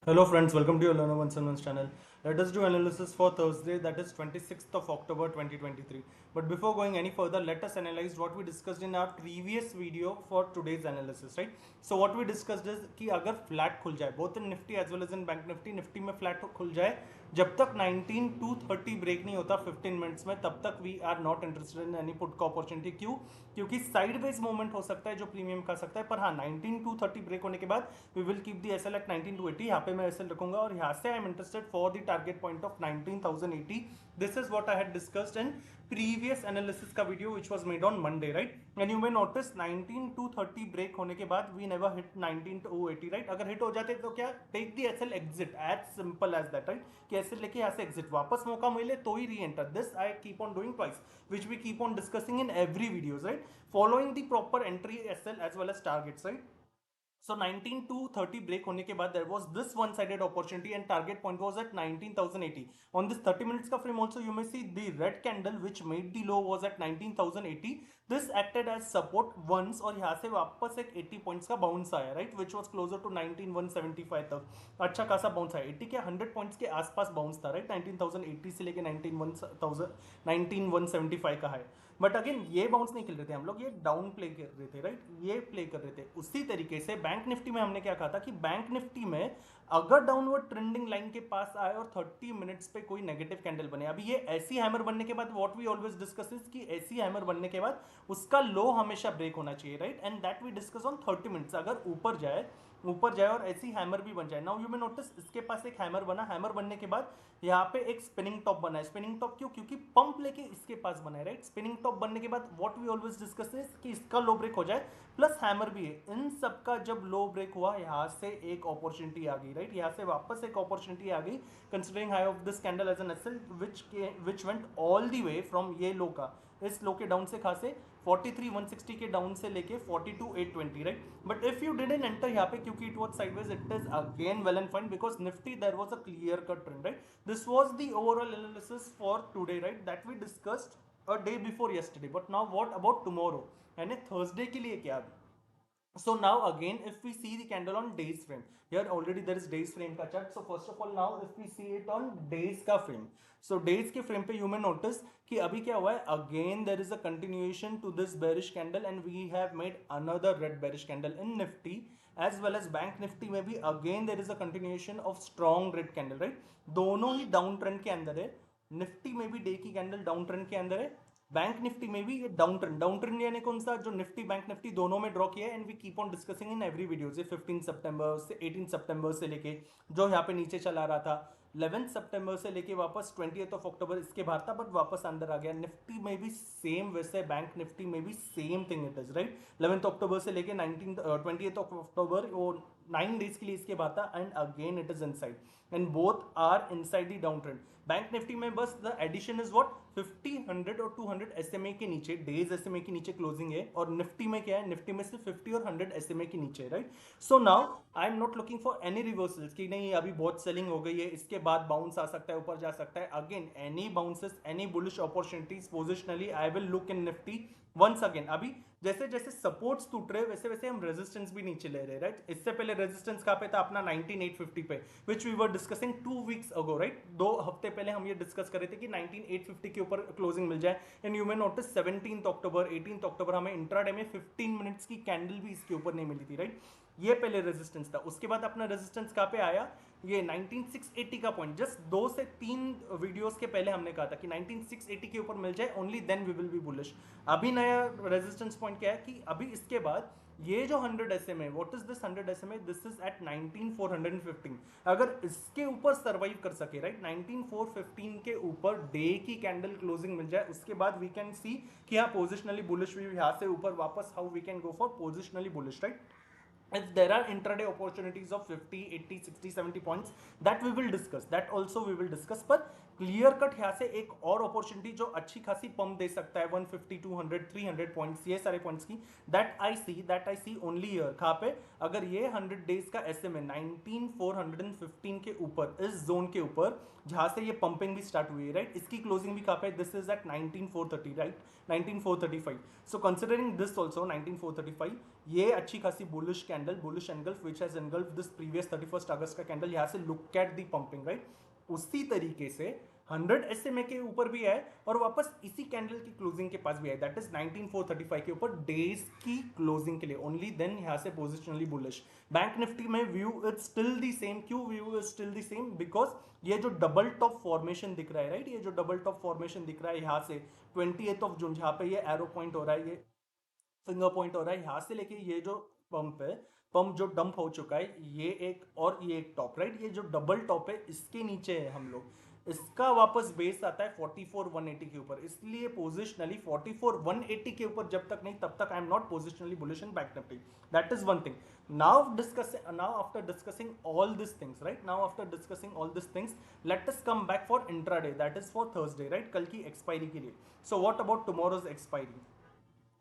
Hello friends, welcome to your Learner 171 channel. Let us do analysis for Thursday, that is 26th of October 2023. But before going any further, let us analyze what we discussed in our previous video for today's analysis, right? So what we discussed is कि अगर flat खुल जाए both in Nifty as well as in Bank Nifty, Nifty में flat खुल जाए जब तक 19230 break नहीं होता 15 मिनट्स में, तब तक we are not interested in any put का अपॉर्चुनिटी। क्यों? क्योंकि साइडवेज मूवमेंट हो सकता है जो प्रीमियम खा सकता है, पर हाँ 19230 ब्रेक होने के बाद we will keep the SL at 19280। यहाँ पे मैं एसएल रखूंगा और यहाँ से I am interested for the target point of 19080। This is what I had discussed in previous analysis का video which was made on Monday, right? And you may notice 19230 break होने के बाद वी नेवर हिट 19280, राइट? अगर hit हो जाते तो क्या, take the SL exit, as simple as that, right? कि एसएल लेके यहाँ से एग्जिट, वापस मौका मिले तो ही reenter. This I keep on doing twice, which we keep on discussing in every videos, right? Following the proper entry SL as well as targets, right? So 19 to 30 break होने के बाद there was this one sided opportunity and target point was at 19,080 on this 30 minutes का frame. Also you may see the red candle which made the low was at 19,080. this acted as support once और यहाँ से वापस एक 80 points का bounce आया, right? which was closer to 19,175 तक अच्छा खासा बाउंस आया, 80 के 100 पॉइंट्स के आसपास बाउंस था, राइट? 19,080 से लेके 19,175 का है। बट अगेन ये बाउंस नहीं खेल रहे थे हम लोग, ये डाउन प्ले कर रहे थे, राइट? ये प्ले कर रहे थे। उसी तरीके से बैंक निफ्टी में हमने क्या कहा था कि बैंक निफ्टी में अगर डाउनवर्ड ट्रेंडिंग लाइन के पास आए और 30 मिनट्स पे कोई नेगेटिव कैंडल बने, अभी ये ऐसी हैमर बनने के बाद what we always discuss is कि ऐसी हैमर बनने के बाद उसका लो हमेशा ब्रेक होना चाहिए, right? And that we discuss on 30 minutes. अगर ऊपर जाए और ऐसी हैमर भी बन जाए। नाउ यू मे नोटिस इसके पास एक हैमर बना, हैमर बनने के बाद यहाँ पे एक स्पिनिंग टॉप बना है। स्पिनिंग टॉप क्यों? क्योंकि पंप लेके इसके पास बना है, राइट? स्पिनिंग टॉप बनने के बाद what we always discuss is कि इसका लो ब्रेक हो जाए प्लस हैमर भी है। इन सबका जब लो ब्रेक हुआ यहाँ से एक अपॉर्चुनिटी आ गई, राइट? यहाँ से वापस एक अपॉर्चुनिटी आ गई considering high of this candle as an SL which went all the way from ये लो का, इस लो के डाउन से खासे 43,160 के डाउन से लेके 42,820, right? But if you didn't enter यहाँ पे क्योंकि it was sideways, it is again well and fine because Nifty there was a clear cut trend, right? This was the overall analysis for today, right? That we discussed a day before yesterday. But now what about tomorrow, यानी Thursday के लिए क्या? So now again if we see the candle on days frame, here already there is days frame का chart. So first of all now if we see it on days का frame, so days के frame पे you may notice कि अभी क्या हुआ है, again there is a continuation to this bearish candle and we have made another red bearish candle in Nifty as well as Bank Nifty में भी again there is a continuation of strong red candle, right? दोनों ही down trend के अंदर है। Nifty में भी day की candle down trend के अंदर है, बैंक निफ्टी में भी ये डाउन ट्रेंड यानी कौन सा, जो निफ्टी बैंक निफ्टी दोनों में ड्रॉ किया है। And we keep on discussing in every video से 15 सितंबर से 18 सितंबर से लेके जो यहाँ पे नीचे चला रहा था, 11 सितंबर से लेके वापस 20th ऑफ अक्टूबर इसके बाहर था बट वापस अंदर आ गया। निफ्टी में भी सेम, वैसे बैंक निफ्टी में भी same thing it is, right? 11th अक्टूबर से लेके 20th ऑफ अक्टूबर वो 9 डेज के लिए इसके बाद था and again it is inside and both are inside the down trend. Bank Nifty में बस द एडिशन इज व्हाट 50, 100 और 200 एसएमए के नीचे, डेज एसएमए के नीचे क्लोजिंग है। और निफ्टी में क्या है, निफ्टी में सिर्फ 50 और 100 एसएमए के नीचे, right? So now I am not looking for any reversals कि नहीं अभी बहुत सेलिंग हो गई है, इसके बाद बाउंस आ सकता है, ऊपर जा सकता है। Again any bounces, any bullish opportunities positionally I will look in Nifty once again. अभी जैसे जैसे सपोर्ट्स टूट रहे वैसे वैसे हम रेजिस्टेंस भी नीचे ले रहे, राइट? इससे पहले रेजिस्टेंस कहाँ पे था अपना 19,850 पे, which we were discussing 2 weeks ago, right? 2 हफ्ते पहले हम ये डिस्कस कर रहे थे कि 19,850 के ऊपर क्लोजिंग मिल जाए। एंड यू मे नोटिस 17 अक्टूबर 18 अक्टूबर हमें इंट्राडे में 15 मिनट्स की कैंडल भी इसके ऊपर नहीं मिली थी, राइट? ये पहले रेजिस्टेंस था। उसके बाद अपना रेजिस्टेंस कहाँ पे आया, ये 19,680 का पॉइंट। जस्ट 2 से 3 वीडियोस के पहले हमने कहा था कि 19,680 के ऊपर मिल जाए only then we will be bullish. अभी नया रेजिस्टेंस पॉइंट क्या है कि अभी इसके बाद ये जो 100 SMA, what is this 100 SMA, this is at 19,415। अगर इसके ऊपर सर्वाइव कर सके, राइट, 19,415 के ऊपर डे की कैंडल क्लोजिंग मिल जाए, उसके बाद वी कैन सी कि हाँ पोजिशनली बुलिश भी यहाँ से ऊपर वापस how we can go for positionally bullish, right? If there are intraday opportunities of 50, 80, 60, 70 points, that we will discuss, that also we will discuss. पर क्लियर कट यहाँ से एक और अपॉर्चुनिटी जो अच्छी खासी पंप दे सकता है 150 200 300 पॉइंट्स, ये सारे पॉइंट्स की, that I see only here. कहाँ पे? अगर ये 100 डेज का SMA 19415 के ऊपर, इस जोन के ऊपर जहां से ये पंपिंग भी स्टार्ट हुई है, राइट, इसकी क्लोजिंग भी कहाँ पे? This is at 19430, right, 19435। So considering this also 19435, ये अच्छी खासी bullish candle, bullish engulf which has engulf this previous 31 अगस्त का कैंडल, यहाँ से look at the pumping, right. उसी तरीके से 100 SMA के ऊपर भी है और वापस इसी कैंडल की क्लोजिंग के पास भी है, दैट इज 19435 के ऊपर डेज की क्लोजिंग के लिए, ओनली देन यहां से पोजिशनली बुलिश। बैंक निफ्टी में view is still the same. क्यों view is still the same? Because ये जो डबल टॉप फॉर्मेशन दिख रहा है, राइट, ये जो डबल टॉप फॉर्मेशन दिख रहा है यहां से 28 जून, जहां पे ये एरो पॉइंट हो रहा है, ये फिंगर पॉइंट हो रहा है, यहां से लेके ये जो पंप है, पंप जो डंप हो चुका है, ये एक और ये एक टॉप, राइट, ये जो डबल टॉप है इसके नीचे है हम लोग, इसका वापस बेस आता है 44180 के ऊपर, इसलिए पोजिशनली 44180 के ऊपर जब तक नहीं तब तक I am not positionally bullish in bank Nifty. That is one thing. Now after discussing all this things, right, now after discussing all this things, let us come back for intraday, that is for Thursday, right, कल की expiry के लिए। So what about tomorrow's expiry?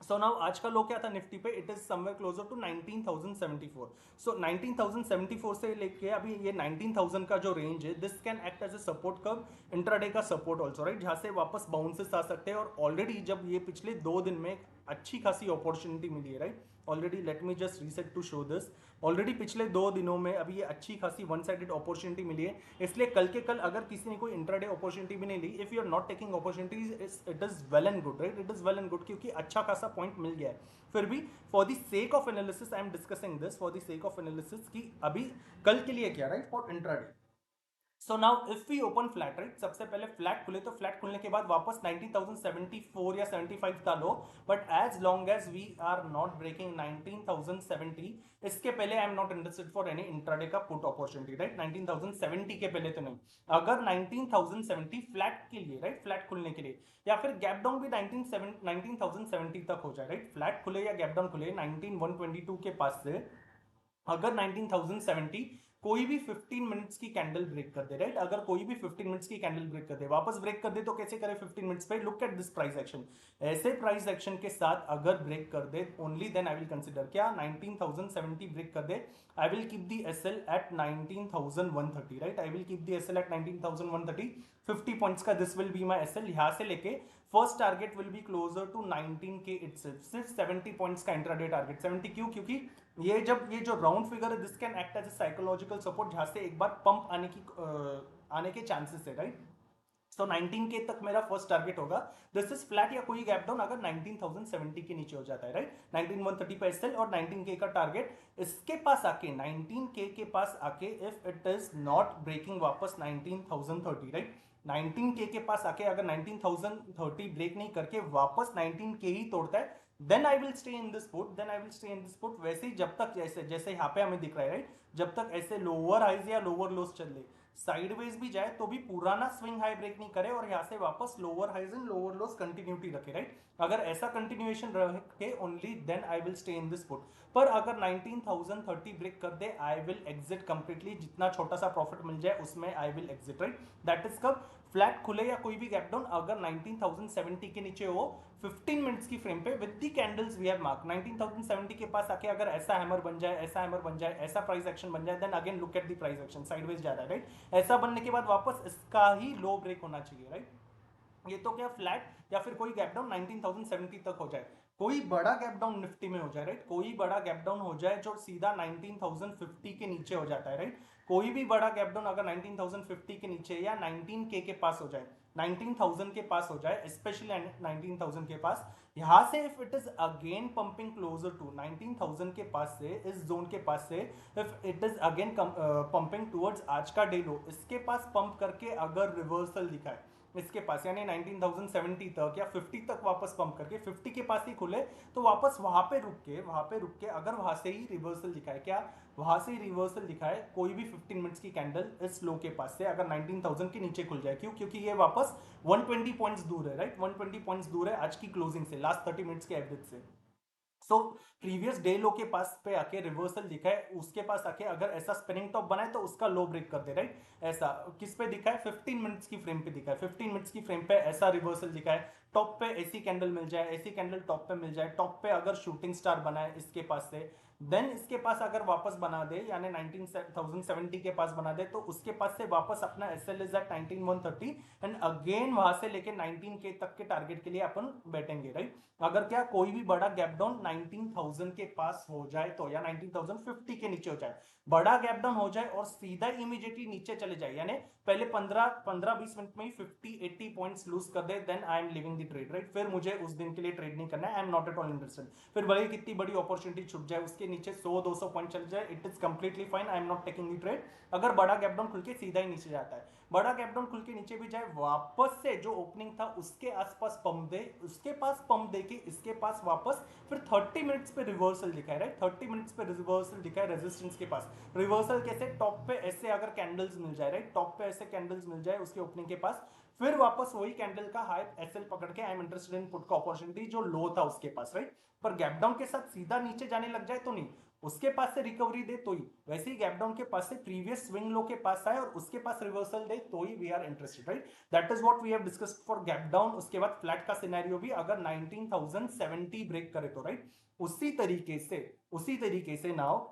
So now आज का low क्या था Nifty पे? It is somewhere closer to 19074। So 19074 से लेके अभी ये 19000 का जो रेंज है, this can act as a support curve, intraday का सपोर्ट ऑल्सो, राइट, जहां से वापस बाउंसेस आ सकते हैं। और ऑलरेडी जब ये पिछले 2 दिन में अच्छी खासी अपॉर्चुनिटी मिली है, right, already let me just reset to show this, already पिछले 2 दिनों में अभी ये अच्छी खासी वन साइडेड अपॉर्चुनिटी मिली है। इसलिए कल के कल अगर किसी ने कोई इंट्राडे अपॉर्चुनिटी भी नहीं ली, if you are not taking opportunities, it is well and good, right, it is well and good, क्योंकि अच्छा खासा पॉइंट मिल गया है। फिर भी for the sake of analysis I am discussing this, for the sake of analysis की अभी कल के लिए क्या, right, for intraday. So now if we open flat, right, सबसे पहले फ्लैट खुले, तो फ्लैट खुलने के बाद वापस 19074 या 75 था लो, but as long as we are not breaking 19070, इसके पहले I am not interested for any intraday का पुट अपॉर्चुनिटी, राइट, 19070 के पहले तो नहीं। अगर 19070 फ्लैट के लिए, राइट, फ्लैट खुलने के लिए, या फिर गैप डाउन भी 19070 तक हो जाए, राइट, फ्लैट खुले या गैप डाउन खुले 19122 के पास से, अगर 19070 कोई भी 15 मिनट्स की कैंडल ब्रेक कर दे, राइट, अगर कोई भी 15 मिनट्स की कैंडल ब्रेक कर दे, वापस ब्रेक कर दे, तो कैसे करे 15 मिनट्स पे? Look at this price action, ऐसे प्राइस एक्शन के साथ अगर ब्रेक कर दे, only then I will consider, क्या 19070 ब्रेक कर दे, I will keep the SL at 19130, right, I will keep the SL at 19130, 50 points का this will be my SL. यहां से लेके first target will be closer to 19K itself, सिर्फ 70 points का intraday target. 70 क्यों? क्योंकि ये जो राउंड फिगर है, this can act as a psychological support, जहां से एक बार पंप आने के चांसेस है, राइट। सो 19K तक मेरा फर्स्ट टारगेट होगा। दिस इज फ्लैट या कोई गैप डाउन अगर 19070 के नीचे हो जाता है, राइट, 19130 पे एसएल और 19K का टारगेट, इसके पास आके 19K के पास आके, if it is not breaking वापस 19030, राइट, 19K के पास आके अगर 19030 ब्रेक नहीं करके वापस 19K ही तोड़ता है, then I will stay in this put, then I will stay in this put. वैसे ही जब तक जैसे जैसे यहाँ पे हमें दिख रहा है, राइट, जब तक ऐसे लोअर हाइज या लोअर लोस चल रहे, साइडवेज भी जाए तो भी पुराना स्विंग हाई ब्रेक नहीं करे और यहां से वापस lower highs and lower lows continuity रखे, राइट, अगर ऐसा कंटिन्यूएशन रखे, only then I will stay in this put. पर अगर 19030 ब्रेक कर दे, आई विल एग्जिट कंप्लीटली, जितना छोटा सा प्रॉफिट मिल जाए उसमें I will exit, right. That is कब? फ्लैट खुले या कोई भी गैप डाउन अगर 19070 के नीचे हो 15 मिनट्स की फ्रेम पे, with the candles we have mark 19070 के पास आके अगर ऐसा हैमर बन जाए, ऐसा हैमर बन जाए, ऐसा प्राइस एक्शन बन जाए, then again look at the price action, sideways जा रहा है, राइट। ऐसा बनने के बाद वापस इसका ही लो ब्रेक होना चाहिए, राइट। ये तो क्या फ्लैट या फिर कोई गैप डाउन 19070 तक हो जाए, कोई बड़ा गैप डाउन निफ्टी में हो जाए, राइट, कोई बड़ा गैप डाउन हो जाए जो सीधा 19050 के नीचे हो जाता है, राइट, कोई भी बड़ा गैप डाउन अगर 19050 के नीचे या 19K के पास हो जाए, 19000 के पास हो जाए, स्पेशली 19000 के पास, यहां से if it is again pumping closer to 19000 के पास से, इस जोन के पास से, if it is again pumping towards आज का डे लो, इसके पास पंप करके अगर रिवर्सल दिखाए इसके पास, यानी 19070 तक या 50 तक वापस पंप करके 50 के पास ही खुले, तो वापस वहां पे रुक के अगर वहां से ही रिवर्सल दिखाए, क्या वहां से ही रिवर्सल दिखाए, कोई भी 15 मिनट्स की कैंडल इस लो के पास से अगर 19000 के नीचे खुल जाए, क्यों? क्योंकि ये वापस 120 पॉइंट्स दूर है, राइट, 120 पॉइंट्स दूर है आज की क्लोजिंग से, लास्ट 30 मिनट्स के एवरेज से। सो प्रीवियस डे लो के पास पे आके रिवर्सल दिखा है, उसके पास आके अगर ऐसा स्पिनिंग टॉप बना है तो उसका लो ब्रेक कर दे, राइट। ऐसा किस पे दिखा है, 15 मिनट्स की फ्रेम पे दिखा है, 15 मिनट्स की फ्रेम पे ऐसा रिवर्सल दिखा है, टॉप पे ऐसी कैंडल मिल जाए, ऐसी कैंडल टॉप पे मिल जाए, टॉप पे अगर शूटिंग स्टार बना है इसके पास से, देन इसके पास अगर वापस बना दे यानी 19,070 के पास बना दे, तो उसके पास से वापस अपना SL is at 19,130 and again वहां से लेके 19K तक के टारगेट के लिए अपन बैठेंगे, राइट। अगर क्या कोई भी बड़ा गैप डाउन 19,000 के पास हो जाए तो, या 19,050 के नीचे हो जाए, बड़ा गैप डाउन हो जाए और सीधा इमीडिएटली नीचे चले जाए, यानी पहले 15-20 मिनट में ही 50-80 पॉइंट्स लूज कर दे, then I am leaving the trade, right. फिर मुझे उस दिन के लिए ट्रेड नहीं करना है, आई am not at all interested. फिर भले कितनी बड़ी अपॉर्चुनिटी छुप जाए, उसके नीचे 100-200 पॉइंट चल जाए, it is completely fine, I am not taking the trade. अगर बड़ा गैप डाउन खुल के सीधा ही नीचे जाता है, बड़ा गैप डाउन खुल के नीचे भी जाए, वापस से जो ओपनिंग था उसके आसपास पंप दे, उसके पास पंप दे के इसके पास वापस, फिर 30 मिनट्स पे रिवर्सल दिखाए, राइट। 30 मिनट्स पे रिवर्सल दिखाए रेजिस्टेंस के पास। रिवर्सल कैसे, टॉप पे ऐसे अगर कैंडल्स मिल जाए, राइट, टॉप पे ऐसे कैंडल्स मिल जाए उसके ओपनिंग के पास, फिर वापस वही कैंडल का हाई एसएल पकड़ के आई एम इंटरेस्टेड इन पुट का अपॉर्चुनिटी, जो लो था उसके पास, राइट। पर गैप डाउन के साथ सीधा नीचे जाने लग जाए तो नहीं, उसके पास से रिकवरी दे तो ही, वैसे ही गैप डाउन के पास से प्रीवियस स्विंग लो के पास आए और उसके पास रिवर्सल दे तो ही we are interested, right. That is what we have discussed for gap down. उसके बाद फ्लैट का सिनेरियो भी अगर 19,070 ब्रेक करे तो, राइट। उसी तरीके से now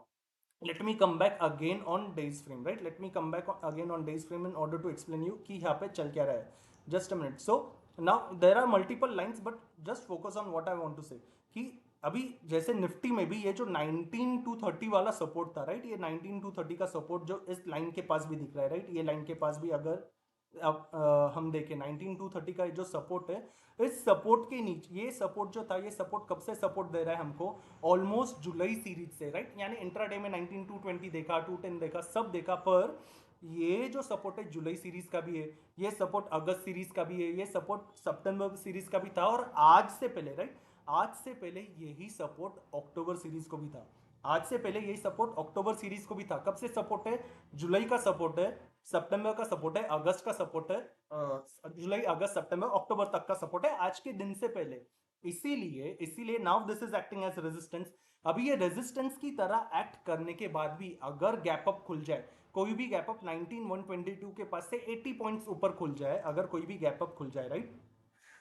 let me come back again on days frame, right, let me come back again on days frame in order to explain you कि यहाँ पे चल क्या रहा है। just a minute, so now there are multiple lines but just focus on what I want to say कि अभी जैसे निफ्टी में भी ये जो 19,230 वाला सपोर्ट था, राइट, ये 19,230 का सपोर्ट जो इस लाइन के पास भी दिख रहा है, राइट, ये लाइन के पास भी अगर अब हम देखें 19,230 का जो सपोर्ट है, इस सपोर्ट के नीचे ये सपोर्ट जो था, ये सपोर्ट कब से सपोर्ट दे रहा है हमको, ऑलमोस्ट जुलाई सीरीज से, राइट। यानी इंट्राडे में 19,220 देखा, 210 देखा, सब देखा, पर ये जो सपोर्ट है जुलाई सीरीज का भी है, ये सपोर्ट अगस्त सीरीज का भी है, ये सपोर्ट सितंबर सीरीज का भी था, और आज से पहले, राइट, आज से पहले यही सपोर्ट अक्टूबर सीरीज को भी था, आज से पहले यही सपोर्ट अक्टूबर सीरीज को भी था। कब से सपोर्ट है, जुलाई का सपोर्ट है, सितंबर का सपोर्ट है, अगस्त का सपोर्ट है, जुलाई अगस्त सितंबर अक्टूबर तक का सपोर्ट है, आज के दिन से पहले। इसीलिए now this is acting as resistance. अभी ये रेजिस्टेंस की तरह एक्ट करने के बाद भी अगर गैप अप खुल जाए, कोई भी गैप अप 19,122 के पास से 80 पॉइंट्स ऊपर खुल जाए, अगर कोई भी गैप अप खुल जाए, राइट,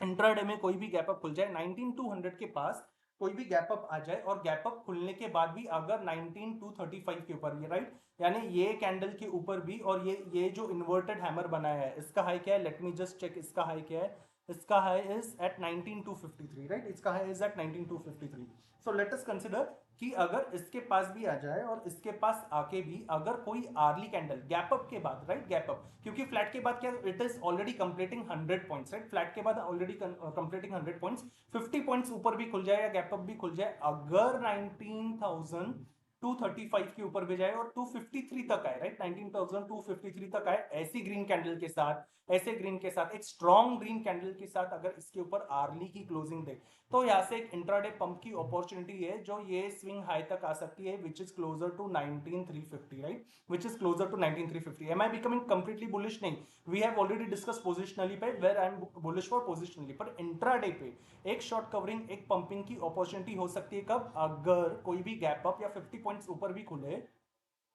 इंट्राडे में कोई भी गैप अप खुल जाए 19,200 के पास, कोई भी गैप अप आ जाए और गैप अप खुलने के बाद भी अगर 19,235 के ऊपर, ये राइट, यानी ये कैंडल के ऊपर भी, और ये जो इन्वर्टेड हैमर बनाया है, इसका हाई क्या है, लेट मी जस्ट चेक, इसका हाई क्या है, इसका हाई इज एट 19,253, राइट, इसका high is at 19,253। So let us consider कि अगर इसके पास भी आ जाए और इसके पास आके भी अगर कोई आर्ली कैंडल गैप अप के बाद, राइट, गैप अप, क्योंकि फ्लैट के बाद क्या, it is already completing 100 points, right, flat के बाद ऑलरेडी कंप्लीटिंग 100 पॉइंट्स, 50 पॉइंट्स ऊपर भी खुल जाए या गैप अप भी खुल जाए, अगर 19,235 के ऊपर भी जाए और 253 तक आए, राइट, 19,253 तक आए, ऐसी ग्रीन कैंडल के साथ, ऐसे ग्रीन के साथ, एक स्ट्रॉन्ग ग्रीन कैंडल के साथ अगर इसके ऊपर आर्ली की क्लोजिंग दे, तो यहाँ से एक इंट्राडे पंप की अपॉर्चुनिटी है, जो ये स्विंग हाई तक आ सकती है, which is closer to 19,350, right, which is closer to 19,350। Am I becoming completely bullish? नहीं, we have already discuss positionally पे where I am bullish for positionally, पर इंट्राडे पे एक शॉर्ट कवरिंग, एक पंपिंग की अपॉर्चुनिटी हो सकती है, कब, अगर कोई भी गैप अप या 50 पॉइंट्स ऊपर भी खुले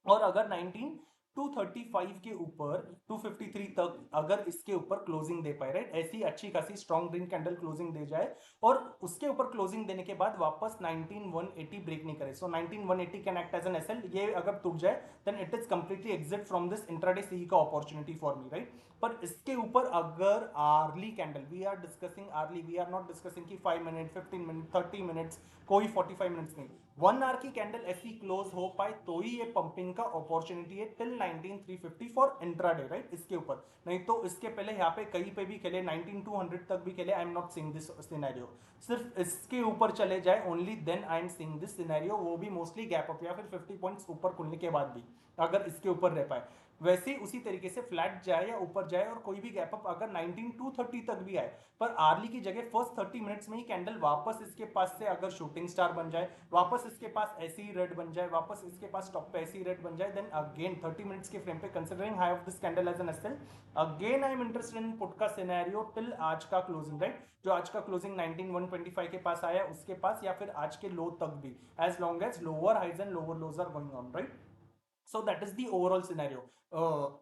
और अगर 19,235 के ऊपर 253 तक अगर इसके ऊपर क्लोजिंग दे पाए, राइट, ऐसी अच्छी खासी स्ट्रॉन्ग ग्रीन कैंडल क्लोजिंग दे जाए और उसके ऊपर क्लोजिंग देने के बाद वापस 19,180 ब्रेक नहीं करे, so 19,180 can act as an SL, ये अगर टूट जाए then it is completely exit from this intraday सी का अपॉर्चुनिटी फॉर मी, राइट। पर इसके ऊपर अगर early candle, we are discussing early, we are not discussing कि 5 मिनट, 15 मिनट, 30 मिनट्स, कोई 45 मिनट्स नहीं, 1 आवर की कैंडल ऐसी क्लोज हो पाए तो ही ये पंपिंग का अपॉर्चुनिटी है टिल 19,350 फॉर इंट्राडे, राइट, इसके ऊपर। नहीं तो इसके पहले यहाँ पे कहीं पे भी खेले, 19,200 तक भी खेले, I am not seeing this scenario. सिर्फ इसके ऊपर चले जाए only then I am seeing this scenario, वो भी मोस्टली गैप अप या फिर 50 पॉइंट्स ऊपर खुलने के बाद भी अगर इसके ऊपर रह पाए। वैसे ही उसी तरीके से फ्लैट जाए या ऊपर जाए और कोई भी गैप अप अगर 19,230 तक भी आए, पर आर्ली की जगह फर्स्ट 30 मिनट्स में ही कैंडल वापस इसके पास से अगर शूटिंग स्टार बन जाए, वापस इसके पास ऐसे ही रेड बन जाए, वापस इसके पास टॉप पे ऐसे ही रेड बन जाए, देन अगेन 30 मिनट्स के फ्रेम पे considering high of this candle as an SL, again I am interested in put का सिनेरियो टिल आज का क्लोजिंग, राइट? जो आज का क्लोजिंग 19,125 के पास आया उसके पास, या फिर आज के लो तक भी, as long as lower highs and lower lows are going on, right? So that is the overall scenario.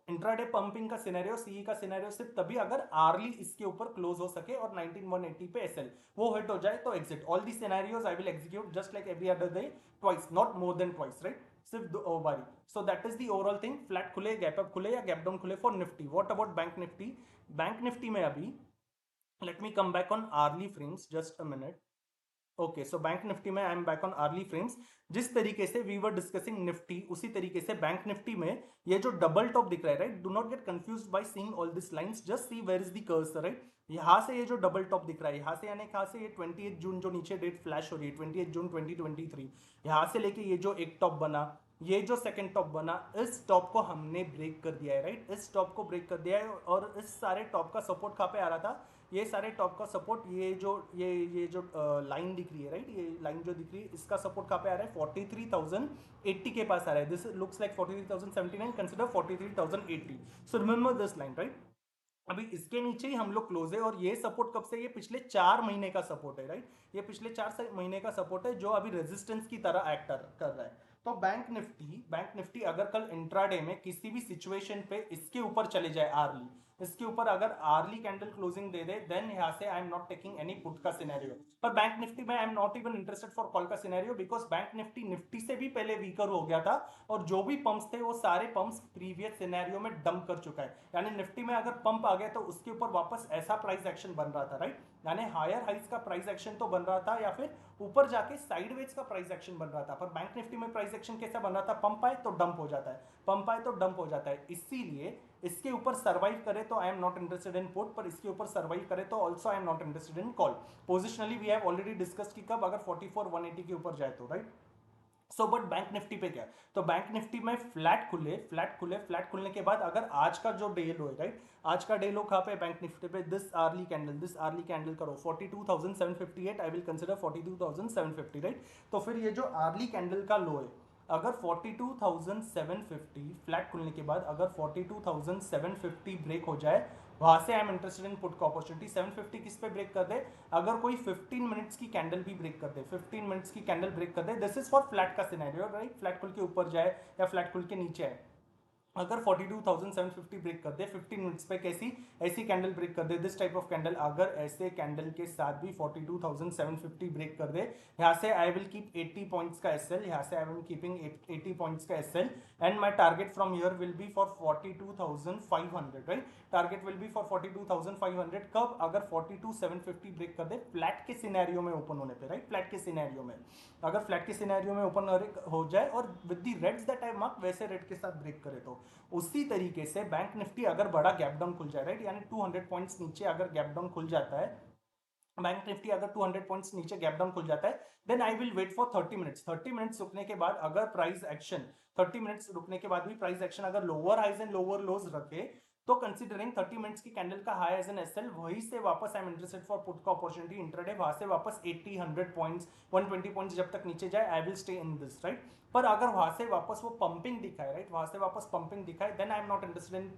Intraday pumping का सिनेरियो, सीई का सिनेरियो सिर्फ तभी अगर आर्ली इसके ऊपर क्लोज हो सके और 19,180 पे एसएल वो हिट हो जाए तो exit. All the scenarios I will execute just like every other day, twice, not more than twice, right? सिर्फ दो बारी। So that is the overall thing. Flat खुले, गैप अप खुले या गैप डाउन खुले for Nifty. What about Bank Nifty? Bank Nifty में अभी let me come back on early frames, just a minute. Okay, so Bank Nifty में I am back on early frames. जिस तरीके से we were discussing Nifty, उसी तरीके से bank Nifty में ये जो डबल टॉप दिख रहा है, right? Do not get confused by seeing all this lines, just see where is the cursor, right? यहां से ये जो डबल टॉप दिख रहा है, यहां से यानी कहां से, ये 28 जून जो नीचे डेट फ्लैश हो रही है, 28 जून 2023, यहां से लेके ये जो एक टॉप बना, ये जो सेकंड टॉप बना, इस टॉप को हमने ब्रेक कर दिया है, राइट? इस टॉप को ब्रेक कर दिया है और इस सारे टॉप का सपोर्ट कहां पे आ रहा था? ये सारे टॉप का सपोर्ट, ये जो लाइन दिख रही है, राइट? ये लाइन जो दिख रही है, इसका सपोर्ट कहाँ पे आ रहा है? 43,080 के पास आ रहा है। This looks like 43,079, consider 43,080। So remember this line, right? अभी इसके नीचे ही हम लोग क्लोज है और ये सपोर्ट कब से? ये पिछले 4 महीने का सपोर्ट है, राइट? ये पिछले 4 महीने का सपोर्ट है जो अभी रेजिस्टेंस की तरह एक्ट कर रहा है। तो बैंक निफ्टी अगर कल इंट्राडे में किसी भी सिचुएशन पे इसके ऊपर चले जाए, आर्ली इसके ऊपर अगर आर्ली कैंडल क्लोजिंग दे दे, देन यहां से I am not taking any put का सिनेरियो। पर बैंक निफ्टी में I am not even interested for call का सिनेरियो, बिकॉज बैंक निफ्टी से भी पहले वीकर हो गया था और जो भी पंप्स थे वो सारे पंप्स प्रीवियस सिनेरियो में डंप कर चुका है। यानी निफ्टी में अगर पंप आ गया तो उसके ऊपर वापस ऐसा प्राइस एक्शन बन रहा था, राइट? यानी हायर हाइज का प्राइस एक्शन तो बन रहा था या फिर ऊपर जाके साइडवेज का प्राइस एक्शन बन रहा था। पर बैंक निफ्टी में प्राइस एक्शन कैसा बन रहा था? पंप आए तो डंप हो जाता है, पंप आए तो डंप हो जाता है। इसीलिए इसके ऊपर सर्वाइव करे तो I am not interested in put, पर इसके ऊपर सर्वाइव करे तो also I am not interested in call. Positionally we have already discuss कि कब अगर 44,180 के ऊपर जाए तो, right? So but bank Nifty पे क्या? तो बैंक निफ्टी में फ्लैट खुलने के बाद अगर आज का जो डे लो है, राइट? आज का डे लो कहाँ पे? बैंक निफ्टी पे दिस आर्ली कैंडल करो 42,758, आई विल कंसिडर 42,750, राइट? तो फिर ये जो आर्ली कैंडल का लो है, अगर 42,750 फ्लैट खुलने के बाद अगर 42,750 ब्रेक हो जाए, वहां से I am interested in put का अपॉर्चुनिटी। 750 किस पे ब्रेक कर दे? अगर कोई 15 मिनट्स की कैंडल भी ब्रेक कर दे, 15 मिनट्स की कैंडल ब्रेक कर दे, दिस इज फॉर फ्लैट का सिनेरियो, राइट? फ्लैट खुल के ऊपर जाए या फ्लैट खुल के नीचे आए, अगर 42,750 ब्रेक कर दे 15 मिनट्स पे, कैसी ऐसी कैंडल ब्रेक कर दे, दिस टाइप ऑफ कैंडल, अगर ऐसे कैंडल के साथ भी 42,750 ब्रेक कर दे, यहाँ से आई विल कीप 80 पॉइंट्स का एसएल, यहाँ से आई विल कीपिंग 80 पॉइंट्स का SL, and my target from here will be for 42,500, right? Target will be for 42,500 कब? अगर 42,750 ब्रेक कर दे फ्लैट के सिनेरियो में ओपन होने पे, राइट? फ्लैट के सिनेरियो में, अगर फ्लैट के सिनेरियो में ओपन हो जाए और with the reds that I mark वैसे रेड के साथ ब्रेक करे तो उसी तरीके से बैंक निफ्टी अगर बड़ा गैप डाउन खुल जाए, राइट? यानी 200 पॉइंट्स नीचे अगर गैप डाउन खुल जाता है, बैंक निफ्टी अगर 200 पॉइंट्स नीचे गैप डाउन खुल जाता है, then I will wait for 30 minutes. 30 minutes रुकने के बाद अगर प्राइस एक्शन 30 मिनट्स रुकने के बाद भी प्राइस एक्शन अगर lower highs and lower lows रखे, तो कंसीडरिंग 30 मिनट्स की कैंडल का हाई एज एन एसएल, वही से वापस I am interested for put का अपॉर्चुनिटी इंट्राडे, वहां से वापस 80 100 पॉइंट्स 120 पॉइंट्स जब तक नीचे जाए I will stay in this, right? पर अगर वहां से वापस वो पंपिंग दिखाए, राइट? वहां से वापस पंपिंग दिखाए, then I am not interested in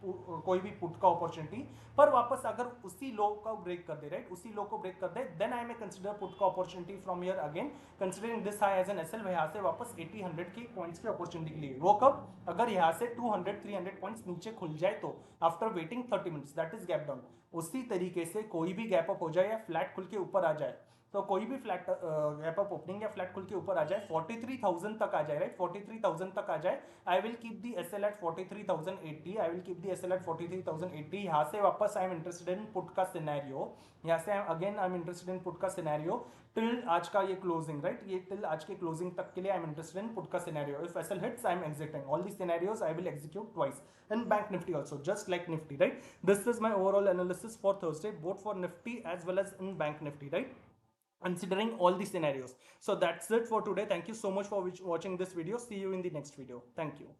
कोई भी पुट का अपॉर्चुनिटी। पर वापस अगर उसी लो का ब्रेक कर दे, राइट? उसी लो को ब्रेक कर दे, then I may consider put का opportunity from here again, considering this high as an SL, यहाँ से वापस 80 100 की पॉइंट्स की अपॉर्चुनिटी के लिए। वो कब? अगर यहाँ से 200 300 पॉइंट्स नीचे खुल जाए तो, after waiting 30 minutes, that is gap down. उसी तरीके से कोई भी गैप अप हो जाए या फ्लैट खुल के ऊपर आ जाए, तो कोई भी फ्लैट गैप अप ओपनिंग या फ्लैट खुल के ऊपर आ जाए, 43,000 तक आ जाए, राइट? 43,000 तक आ जाए, I will keep the SL at 43,080, I will keep the SL at 43,080। यहाँ से वापस I am interested in put का सिनेरियो, यहाँ से again I am interested in put का सिनेरियो टिल आज का ये क्लोजिंग, राइट? ये टिल आज के क्लोजिंग तक के लिए I am interested in put का scenario. If SL hits I am exiting all the scenarios, I will execute twice in bank Nifty also, just like nifty, right? This is my overall analysis for Thursday, both for nifty as well as in bank nifty, right? Considering all the scenarios. So that's it for today. Thank you so much for watching this video. See you in the next video. Thank you.